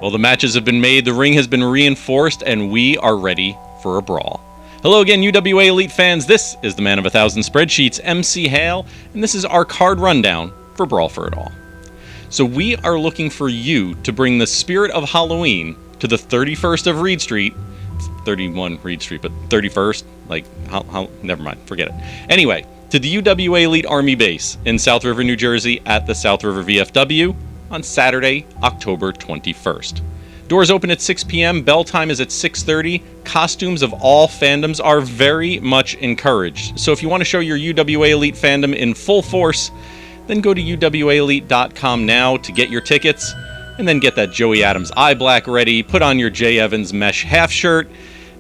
Well, the matches have been made, the ring has been reinforced, and we are ready for a brawl. Hello again, UWA Elite fans. This is the man of 1,000 spreadsheets, MC Hale, and this is our card rundown for Brawl for It All. So we are looking for you to bring the spirit of Halloween to the 31st of Reed Street. It's 31 Reed Street, but 31st? Never mind, forget it. Anyway, to the UWA Elite Army Base in South River, New Jersey at the South River VFW on Saturday, October 21st. Doors open at 6 p.m., bell time is at 6:30. Costumes of all fandoms are very much encouraged. So if you want to show your UWA Elite fandom in full force, then go to uwaelite.com now to get your tickets, and then get that Joey Adams eye black ready, put on your Jay Evans mesh half shirt,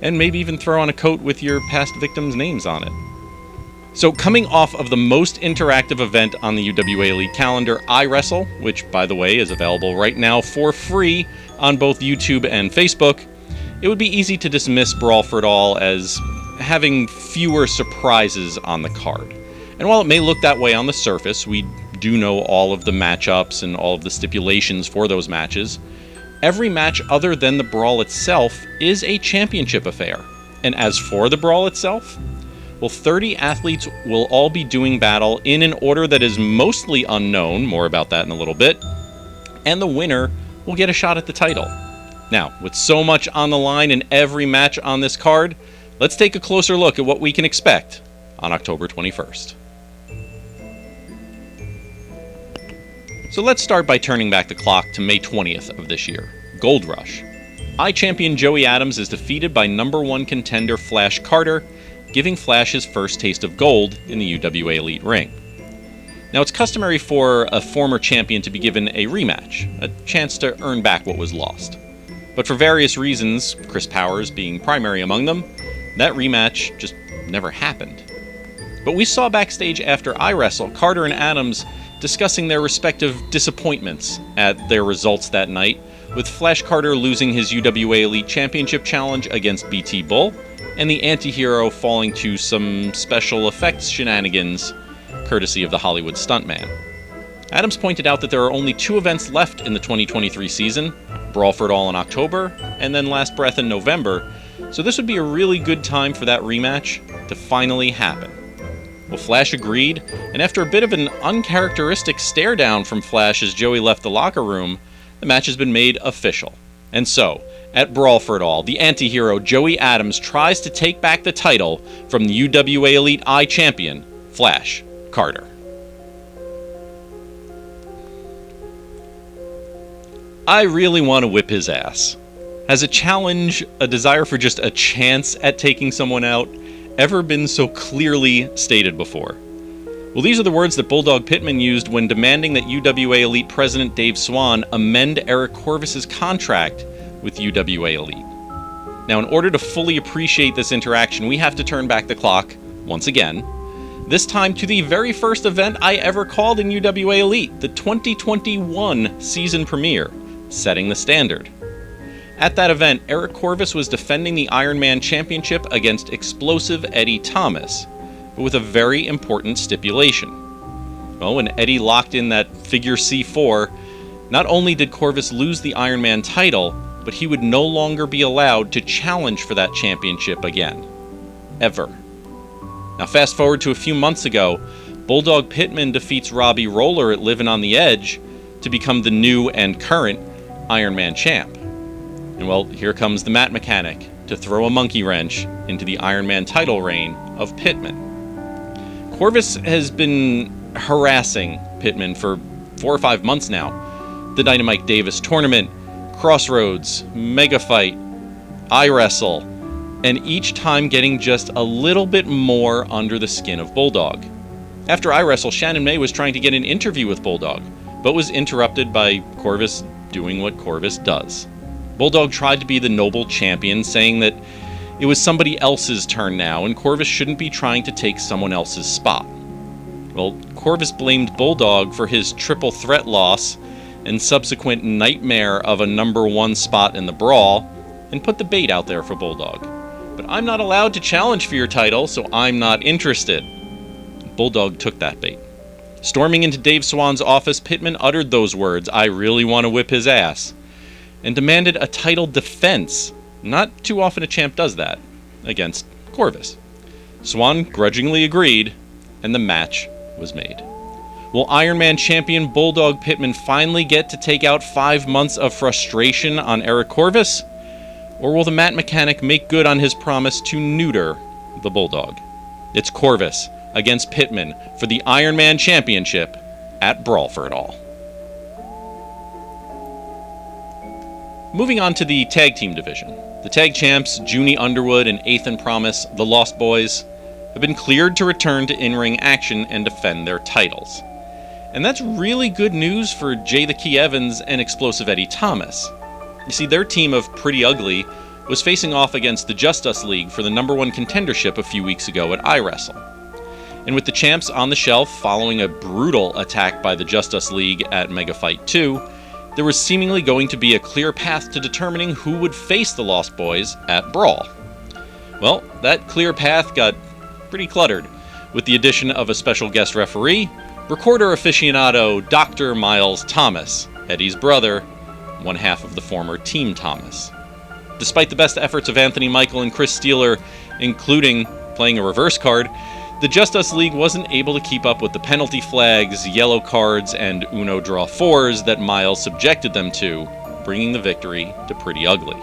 and maybe even throw on a coat with your past victims' names on it. So coming off of the most interactive event on the UWA Elite calendar, iWrestle, which by the way is available right now for free on both YouTube and Facebook, it would be easy to dismiss Brawl for It All as having fewer surprises on the card. And while it may look that way on the surface, we do know all of the matchups and all of the stipulations for those matches. Every match other than the Brawl itself is a championship affair. And as for the Brawl itself, well, 30 athletes will all be doing battle in an order that is mostly unknown, more about that in a little bit, and the winner will get a shot at the title. Now, with so much on the line in every match on this card, let's take a closer look at what we can expect on October 21st. So let's start by turning back the clock to May 20th of this year, Gold Rush. I-Champion Joey Adams is defeated by #1 contender Flash Carter, giving Flash his first taste of gold in the UWA Elite ring. Now, it's customary for a former champion to be given a rematch, a chance to earn back what was lost. But for various reasons, Chris Powers being primary among them, that rematch just never happened. But we saw backstage after iWrestle, Carter and Adams discussing their respective disappointments at their results that night, with Flash Carter losing his UWA Elite Championship challenge against BT Bull, and the anti-hero falling to some special effects shenanigans, courtesy of the Hollywood stuntman. Adams pointed out that there are only 2 events left in the 2023 season, Brawl for It All in October, and then Last Breath in November, so this would be a really good time for that rematch to finally happen. Well, Flash agreed, and after a bit of an uncharacteristic stare down from Flash as Joey left the locker room, the match has been made official. And so, at Brawl for It All, the anti-hero Joey Adams tries to take back the title from the UWA Elite I-Champion, Flash Carter. I really want to whip his ass. Has a challenge, a desire for just a chance at taking someone out, ever been so clearly stated before? Well, these are the words that Bulldog Pittman used when demanding that UWA Elite President Dave Swan amend Eric Corvus's contract with UWA Elite. Now, in order to fully appreciate this interaction, we have to turn back the clock once again, this time to the very first event I ever called in UWA Elite, the 2021 season premiere, Setting the Standard. At that event, Eric Corvus was defending the Iron Man Championship against Explosive Eddie Thomas, but with a very important stipulation. Well, when Eddie locked in that figure C4, not only did Corvus lose the Iron Man title, but he would no longer be allowed to challenge for that championship again. Ever. Now fast forward to a few months ago, Bulldog Pittman defeats Robbie Roller at Livin' on the Edge to become the new and current Iron Man champ. And well, here comes the mat mechanic to throw a monkey wrench into the Iron Man title reign of Pittman. Corvus has been harassing Pittman for 4 or 5 months now. The Dynamite Davis tournament, Crossroads, Mega Fight, iWrestle, and each time getting just a little bit more under the skin of Bulldog. After iWrestle, Shannon May was trying to get an interview with Bulldog, but was interrupted by Corvus doing what Corvus does. Bulldog tried to be the noble champion, saying that it was somebody else's turn now, and Corvus shouldn't be trying to take someone else's spot. Well, Corvus blamed Bulldog for his triple threat loss and subsequent nightmare of a #1 spot in the Brawl, and put the bait out there for Bulldog. But I'm not allowed to challenge for your title, so I'm not interested. Bulldog took that bait. Storming into Dave Swan's office, Pittman uttered those words, "I really want to whip his ass." and demanded a title defense. Not too often a champ does that, against Corvus. Swan grudgingly agreed, and the match was made. Will Iron Man champion Bulldog Pittman finally get to take out 5 months of frustration on Eric Corvus? Or will the mat mechanic make good on his promise to neuter the Bulldog? It's Corvus against Pittman for the Iron Man Championship at Brawl for It All. Moving on to the tag team division. The tag champs, Junie Underwood and Ethan Promise, the Lost Boys, have been cleared to return to in-ring action and defend their titles. And that's really good news for Jay the Key Evans and Explosive Eddie Thomas. You see, their team of Pretty Ugly was facing off against the Just Us League for the #1 contendership a few weeks ago at iWrestle. And with the champs on the shelf following a brutal attack by the Just Us League at Mega Fight 2, there was seemingly going to be a clear path to determining who would face the Lost Boys at Brawl. Well, that clear path got pretty cluttered, with the addition of a special guest referee, recorder aficionado Dr. Miles Thomas, Eddie's brother, one half of the former Team Thomas. Despite the best efforts of Anthony Michael and Chris Steeler, including playing a reverse card, the Just Us League wasn't able to keep up with the penalty flags, yellow cards, and Uno Draw 4s that Miles subjected them to, bringing the victory to Pretty Ugly.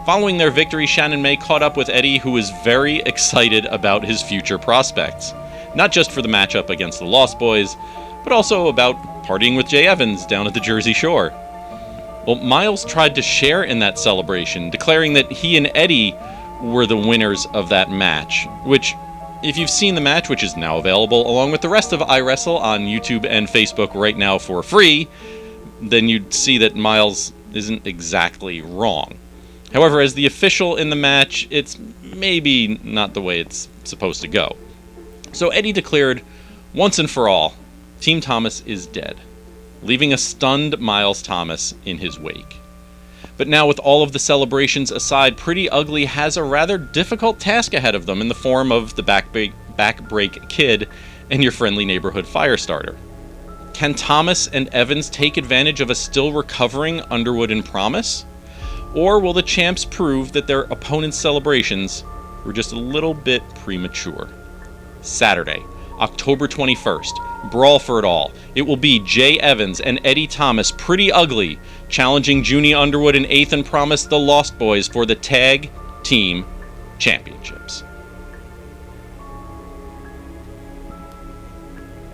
Following their victory, Shannon May caught up with Eddie, who was very excited about his future prospects. Not just for the matchup against the Lost Boys, but also about partying with Jay Evans down at the Jersey Shore. Well, Miles tried to share in that celebration, declaring that he and Eddie were the winners of that match, which, if you've seen the match, which is now available along with the rest of iWrestle on YouTube and Facebook right now for free, then you'd see that Miles isn't exactly wrong. However, as the official in the match, it's maybe not the way it's supposed to go. So Eddie declared, once and for all, Team Thomas is dead, leaving a stunned Miles Thomas in his wake. But now, with all of the celebrations aside, Pretty Ugly has a rather difficult task ahead of them in the form of the Backbreak Kid and your friendly neighborhood Firestarter. Can Thomas and Evans take advantage of a still recovering Underwood and Promise? Or will the champs prove that their opponents' celebrations were just a little bit premature? Saturday, October 21st, Brawl for It All. It will be Jay Evans and Eddie Thomas, Pretty Ugly, challenging Junie Underwood and Ethan Promise, the Lost Boys, for the Tag Team Championships.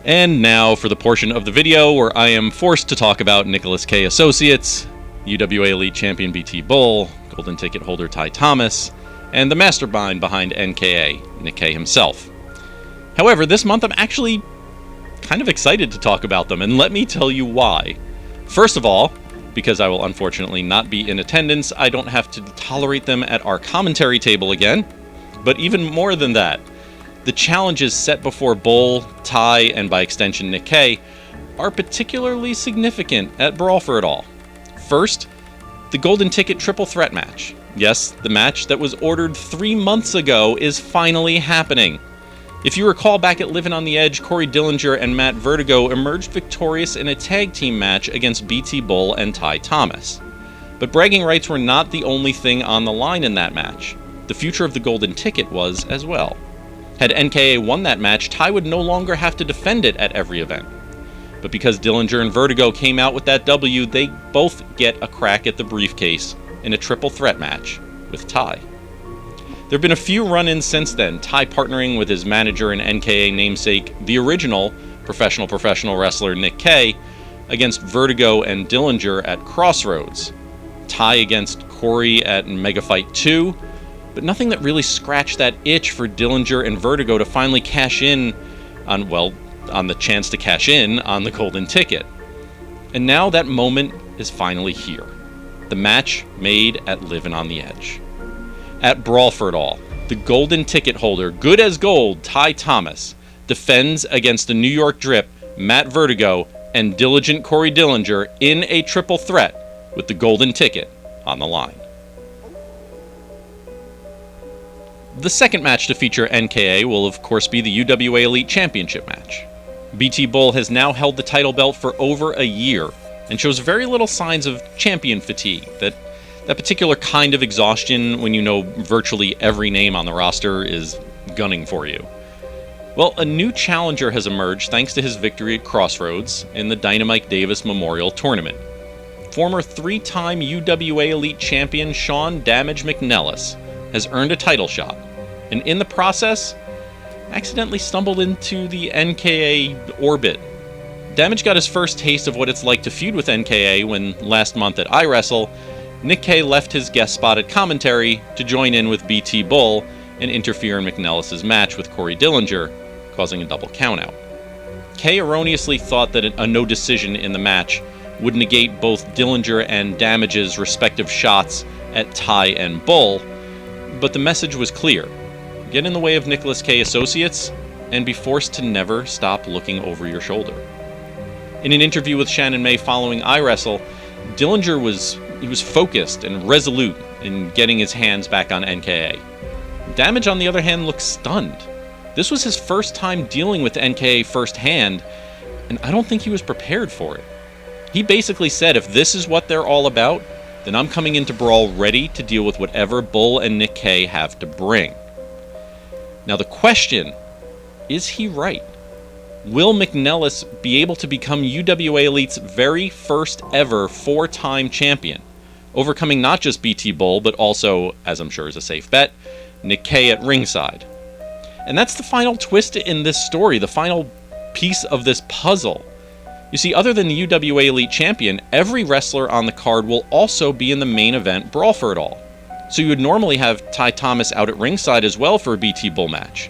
And now for the portion of the video where I am forced to talk about Nicholas K. Associates, UWA Elite Champion BT Bull, Golden Ticket holder Ty Thomas, and the mastermind behind NKA, Nick K. himself. However, this month I'm actually kind of excited to talk about them, and let me tell you why. First of all, because I will unfortunately not be in attendance, I don't have to tolerate them at our commentary table again. But even more than that, the challenges set before Bull, Ty, and by extension Nick K. are particularly significant at Brawl for It All. First, the Golden Ticket Triple Threat match. Yes, the match that was ordered 3 months ago is finally happening. If you recall, back at Living on the Edge, Corey Dillinger and Matt Vertigo emerged victorious in a tag team match against BT Bull and Ty Thomas. But bragging rights were not the only thing on the line in that match. The future of the Golden Ticket was as well. Had NKA won that match, Ty would no longer have to defend it at every event. But because Dillinger and Vertigo came out with that W, they both get a crack at the briefcase in a triple threat match with Ty. There have been a few run-ins since then, Ty partnering with his manager and NKA namesake, the original professional wrestler Nick K, against Vertigo and Dillinger at Crossroads. Ty against Corey at Mega Fight 2, but nothing that really scratched that itch for Dillinger and Vertigo to finally cash in on the chance to cash in on the Golden Ticket. And now that moment is finally here. The match made at Living on the Edge. At Brawl for It All, the Golden Ticket holder, good as gold, Ty Thomas, defends against the New York Drip, Matt Vertigo, and diligent Corey Dillinger in a triple threat with the Golden Ticket on the line. The second match to feature NKA will of course be the UWA Elite Championship match. BT Bull has now held the title belt for over a year, and shows very little signs of champion fatigue, that particular kind of exhaustion when you know virtually every name on the roster is gunning for you. Well, a new challenger has emerged thanks to his victory at Crossroads in the Dynamite Davis Memorial Tournament. Former 3-time UWA Elite Champion Sean "Damage" McNellis has earned a title shot, and in the process, accidentally stumbled into the NKA orbit. Damage got his first taste of what it's like to feud with NKA when, last month at iWrestle, Nick Kay left his guest spot at commentary to join in with BT Bull and interfere in McNellis' match with Corey Dillinger, causing a double countout. Kay erroneously thought that a no decision in the match would negate both Dillinger and Damage's respective shots at Ty and Bull, but the message was clear: get in the way of Nicholas Kay associates and be forced to never stop looking over your shoulder. In an interview with Shannon May following iWrestle, Dillinger was focused and resolute in getting his hands back on NKA. Damage, on the other hand, looked stunned. This was his first time dealing with NKA firsthand, and I don't think he was prepared for it. He basically said, if this is what they're all about, then I'm coming into Brawl ready to deal with whatever Bull and Nick Kay have to bring. Now the question, is he right? Will McNellis be able to become UWA Elite's very first ever 4-time champion, overcoming not just BT Bull, but also, as I'm sure is a safe bet, Nick Kay at ringside? And that's the final twist in this story, the final piece of this puzzle. You see, other than the UWA Elite Champion, every wrestler on the card will also be in the main event Brawl for It All. So you would normally have Ty Thomas out at ringside as well for a BT Bull match.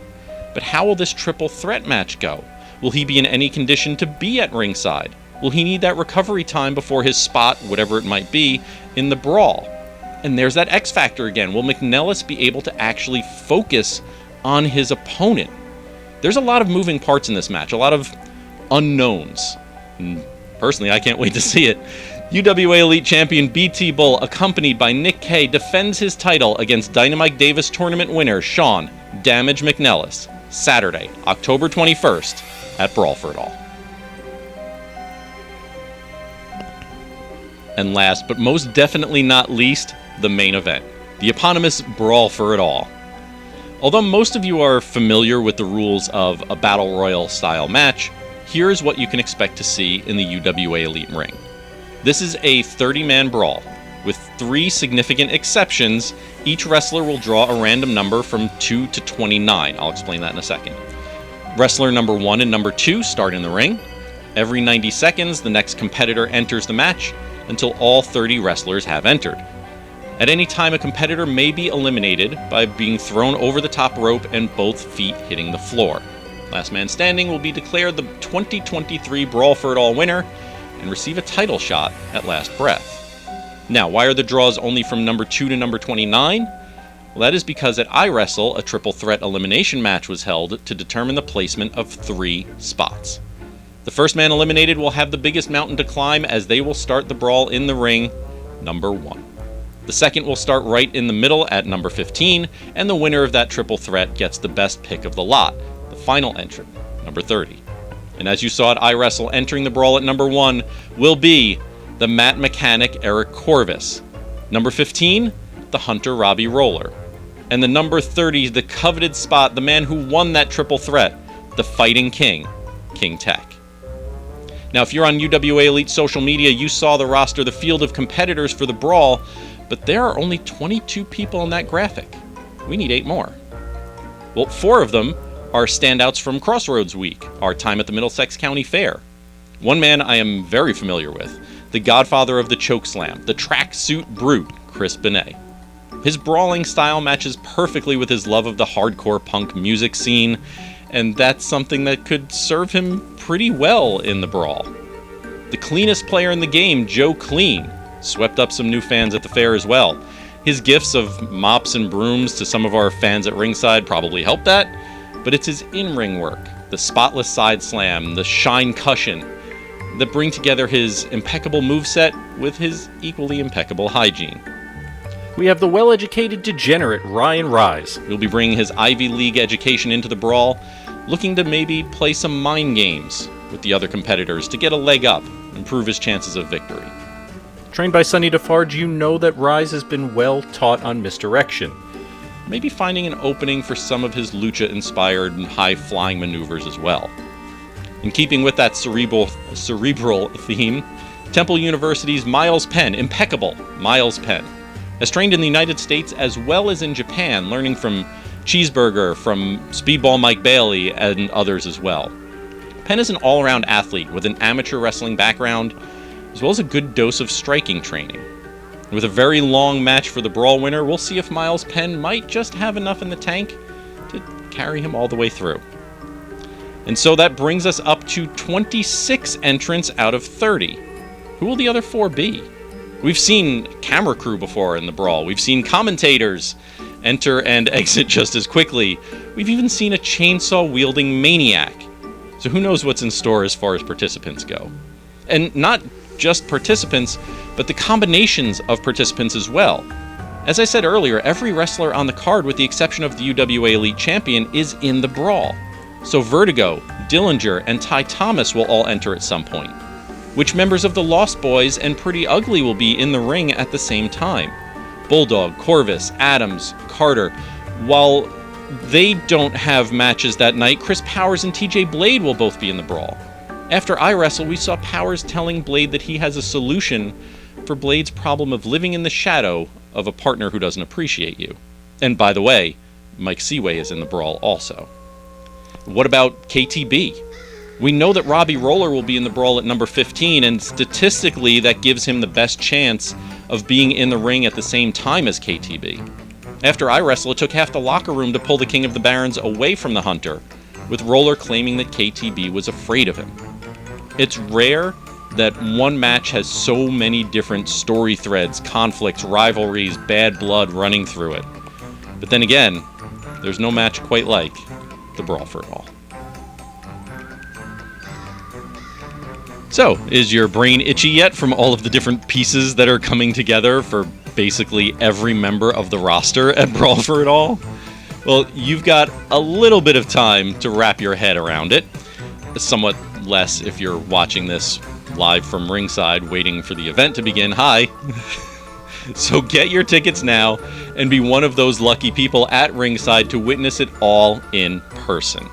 But how will this triple threat match go? Will he be in any condition to be at ringside? Will he need that recovery time before his spot, whatever it might be, in the Brawl? And there's that X factor again. Will McNellis be able to actually focus on his opponent? There's a lot of moving parts in this match, a lot of unknowns. And personally, I can't wait to see it. UWA Elite Champion BT Bull, accompanied by Nick Kay, defends his title against Dynamite Davis tournament winner Sean "Damage" McNellis, Saturday, October 21st, at Brawl for It All. And last, but most definitely not least, the main event, the eponymous Brawl for It All. Although most of you are familiar with the rules of a Battle Royal style match, here's what you can expect to see in the UWA Elite ring. This is a 30-man brawl. With 3 significant exceptions, each wrestler will draw a random number from 2 to 29. I'll explain that in a second. Wrestler number 1 and number 2 start in the ring. Every 90 seconds, the next competitor enters the match until all 30 wrestlers have entered. At any time, a competitor may be eliminated by being thrown over the top rope and both feet hitting the floor. Last man standing will be declared the 2023 Brawl for It All winner and receive a title shot at last breath. Now, why are the draws only from number 2 to number 29? Well, that is because at iWrestle, a triple threat elimination match was held to determine the placement of 3 spots. The first man eliminated will have the biggest mountain to climb, as they will start the brawl in the ring, number 1. The second will start right in the middle at number 15, and the winner of that triple threat gets the best pick of the lot, the final entrant, number 30. And as you saw at iWrestle, entering the brawl at number 1 will be the Mat Mechanic Eric Corvus, number 15, the Hunter Robbie Roller, and the number 30, the coveted spot, the man who won that triple threat, the Fighting King, King Tech. Now, if you're on UWA Elite social media, you saw the roster, the field of competitors for the brawl, but there are only 22 people in that graphic. We need 8 more. Well, 4 of them are standouts from Crossroads Week, our time at the Middlesex County Fair. One man I am very familiar with, the godfather of the chokeslam, the tracksuit brute, Chris Benet. His brawling style matches perfectly with his love of the hardcore punk music scene, and that's something that could serve him pretty well in the brawl. The cleanest player in the game, Joe Clean, swept up some new fans at the fair as well. His gifts of mops and brooms to some of our fans at ringside probably helped that, but it's his in-ring work, the spotless side slam, the shine cushion, that bring together his impeccable moveset with his equally impeccable hygiene. We have the well-educated degenerate Ryan Rise, who'll be bringing his Ivy League education into the brawl, looking to maybe play some mind games with the other competitors to get a leg up improve his chances of victory. Trained by Sonny Defarge, you know that Rise has been well taught on misdirection. Maybe finding an opening for some of his lucha-inspired and high-flying maneuvers as well. In keeping with that cerebral theme, Temple University's Miles Penn, impeccable Miles Penn, has trained in the United States as well as in Japan, learning from Cheeseburger, from Speedball Mike Bailey, and others as well. Penn is an all-around athlete with an amateur wrestling background, as well as a good dose of striking training. With a very long match for the Brawl winner, we'll see if Miles Penn might just have enough in the tank to carry him all the way through. And so that brings us up to 26 entrants out of 30. Who will the other 4 be? We've seen camera crew before in the Brawl. We've seen commentators enter and exit just as quickly. We've even seen a chainsaw-wielding maniac. So who knows what's in store as far as participants go. And not just participants, but the combinations of participants as well. As I said earlier, every wrestler on the card, with the exception of the UWA Elite Champion, is in the Brawl. So Vertigo, Dillinger, and Ty Thomas will all enter at some point. Which members of the Lost Boys and Pretty Ugly will be in the ring at the same time? Bulldog, Corvus, Adams, Carter. While they don't have matches that night, Chris Powers and TJ Blade will both be in the Brawl. After iWrestle, we saw Powers telling Blade that he has a solution for Blade's problem of living in the shadow of a partner who doesn't appreciate you. And by the way, Mike Seaway is in the Brawl also. What about KTB? We know that Robbie Roller will be in the Brawl at number 15, and statistically that gives him the best chance of being in the ring at the same time as KTB. After iWrestle, it took half the locker room to pull the King of the Barons away from the Hunter, with Roller claiming that KTB was afraid of him. It's rare that one match has so many different story threads, conflicts, rivalries, bad blood running through it. But then again, there's no match quite like the Brawl for It All. So, is your brain itchy yet from all of the different pieces that are coming together for basically every member of the roster at Brawl for It All? Well, you've got a little bit of time to wrap your head around it. Somewhat less if you're watching this live from ringside, waiting for the event to begin. Hi! So get your tickets now and be one of those lucky people at ringside to witness it all in person.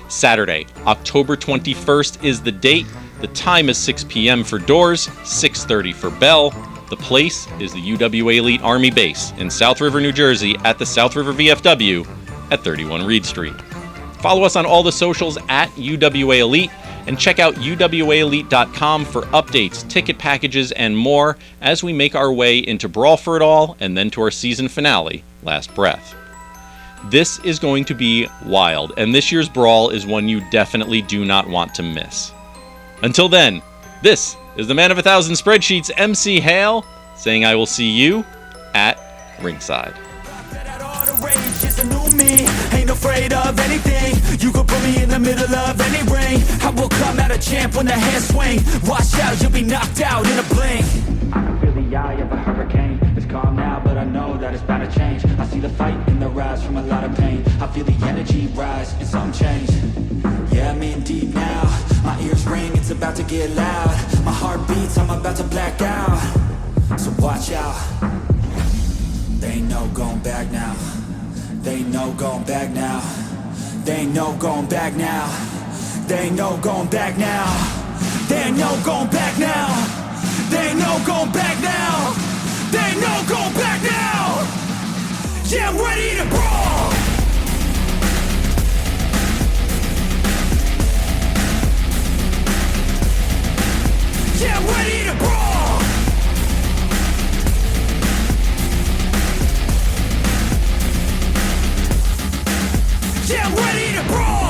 Saturday, October 21st is the date. The time is 6 p.m. for doors, 6:30 for bell. The place is the UWA Elite Army Base in South River, New Jersey at the South River VFW at 31 Reed Street. Follow us on all the socials at UWA Elite, and check out UWAElite.com for updates, ticket packages, and more as we make our way into Brawl for It All and then to our season finale, Last Breath. This is going to be wild, and this year's Brawl is one you definitely do not want to miss. Until then, this is the man of 1,000 spreadsheets, MC Hale, saying I will see you at ringside. Just a new me, ain't afraid of anything. You could put me in the middle of any ring. I will come out a champ when the hands swing. Watch out, you'll be knocked out in a blink. I can feel the eye of a hurricane. It's calm now, but I know that it's bound to change. I see the fight in the rise from a lot of pain. I feel the energy rise and something change. Yeah, I'm in deep now. My ears ring, it's about to get loud. My heart beats, I'm about to black out. So watch out. They ain't no going back now. They ain't no going back now. They ain't no going back now. They ain't no going back now. They ain't no going back now. They ain't no going back now. They ain't no going back now. Yeah, I'm ready to brawl. Yeah, I'm ready to brawl. Yeah, I'm ready to brawl!